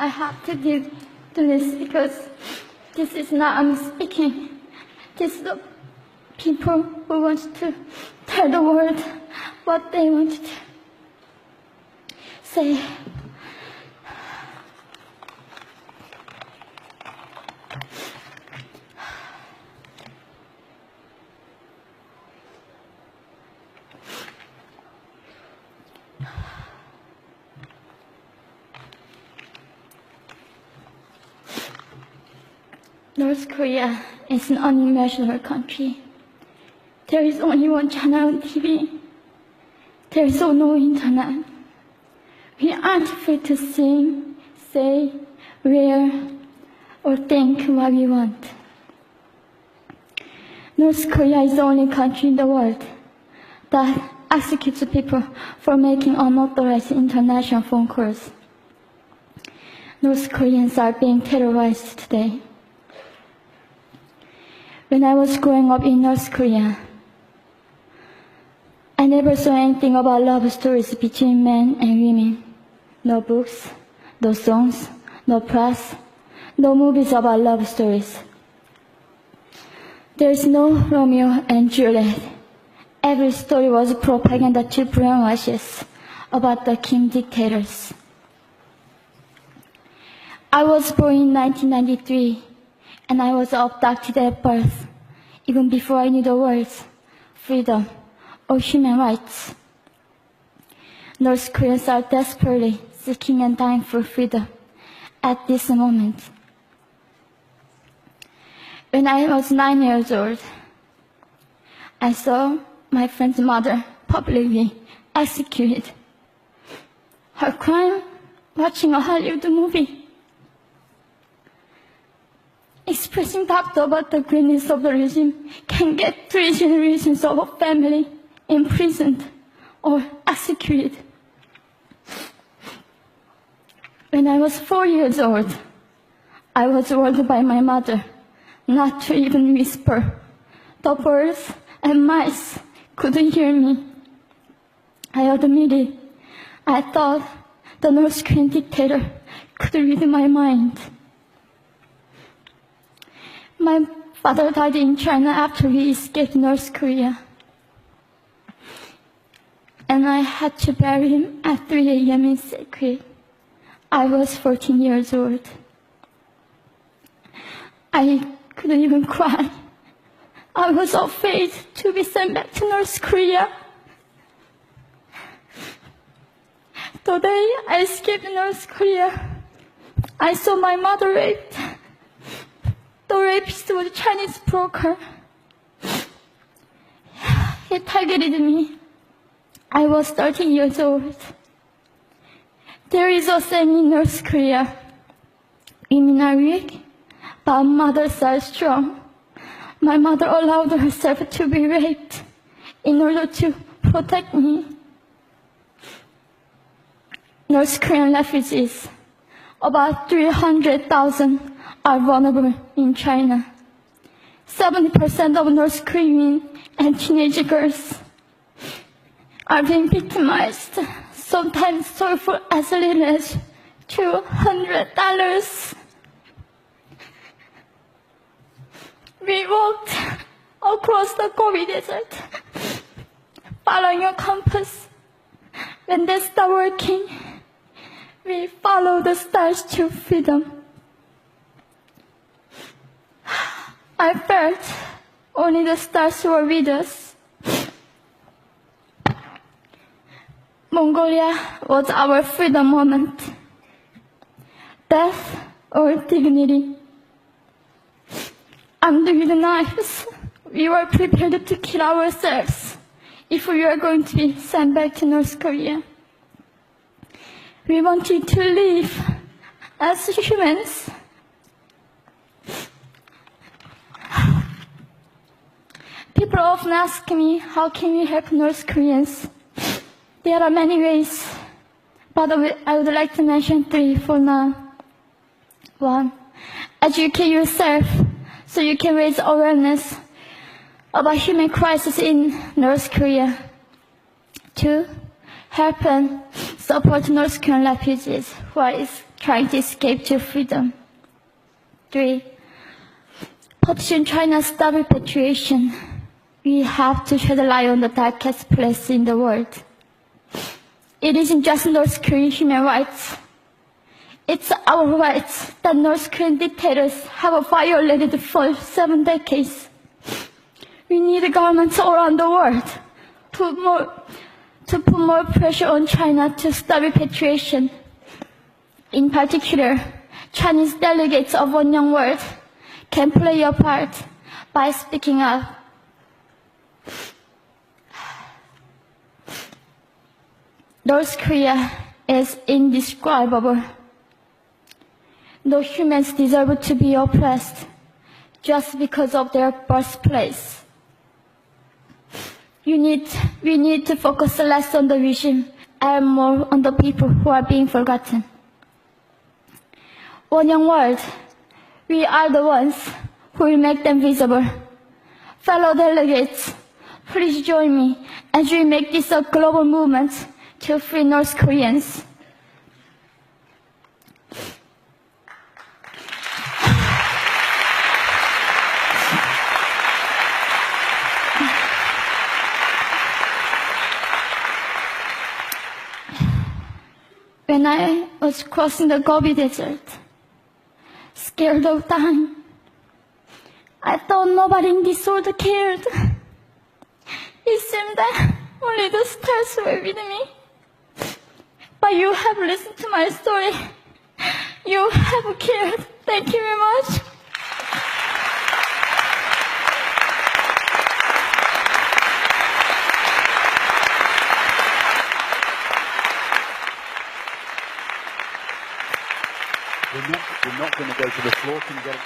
I have to do this because this is not I'm speaking. This is the people who want to tell the world what they want to say. North Korea is an unimaginable country. There is only one channel on TV. There is no internet. We aren't free to sing, say, wear, or think what we want. North Korea is the only country in the world that executes people for making unauthorized international phone calls. North Koreans are being terrorized today. When I was growing up in North Korea, I never saw anything about love stories between men and women. No books, no songs, no press, no movies about love stories. There is no Romeo and Juliet. Every story was propaganda to brainwashes about the Kim dictators. I was born in 1993, and I was abducted at birth, even before I knew the words freedom or human rights. North Koreans are desperately seeking and dying for freedom at this moment. When I was 9 years old, I saw my friend's mother publicly executed. Her crime? Watching a Hollywood movie. Expressing doubt about the greatness of the regime can get 3 generations of a family imprisoned or executed. When I was 4 years old, I was warned by my mother not to even whisper. The birds and mice couldn't hear me. I admitted I thought the North Korean dictator could read my mind. My father died in China after we escaped North Korea. And I had to bury him at 3 a.m. in secret. I was 14 years old. I couldn't even cry. I was afraid to be sent back to North Korea. The day I escaped North Korea, I saw my mother raped. The rapist was a Chinese broker. He targeted me. I was 13 years old. There is a saying in North Korea, women are weak, but mothers are strong. My mother allowed herself to be raped in order to protect me. North Korean refugees, about 300,000, are vulnerable in China. 70% of North Korean and teenage girls are being victimized, sometimes sold for as little as $200. We walked across the Gobi Desert, following a compass. When they stopped working, we followed the stars to freedom. I felt only the stars were with us. Mongolia was our freedom moment. Death or dignity. Under the knives, we were prepared to kill ourselves if we were going to be sent back to North Korea. We wanted to live as humans. People often ask me, how can we help North Koreans? There are many ways, but I would like to mention 3 for now. 1, educate yourself so you can raise awareness about human crisis in North Korea. 2, help and support North Korean refugees who are trying to escape to freedom. 3. Petition China stop repatriation. We have to shed light on the darkest place in the world. It isn't just North Korean human rights. It's our rights that North Korean dictators have violated for 7 decades. We need governments all around the world to put more pressure on China to stop repatriation. In particular, Chinese delegates of One Young World can play a part by speaking up. North Korea is indescribable. No humans deserve to be oppressed just because of their birthplace. We need to focus less on the regime and more on the people who are being forgotten. One Young World, we are the ones who will make them visible. Fellow delegates, please join me as we make this a global movement to free North Koreans. When I was crossing the Gobi Desert, scared of dying, I thought nobody in this world cared. It seemed that only the stars were with me. But you have listened to my story. You have cared. Thank you very much. We're not going to go to the floor. Can you get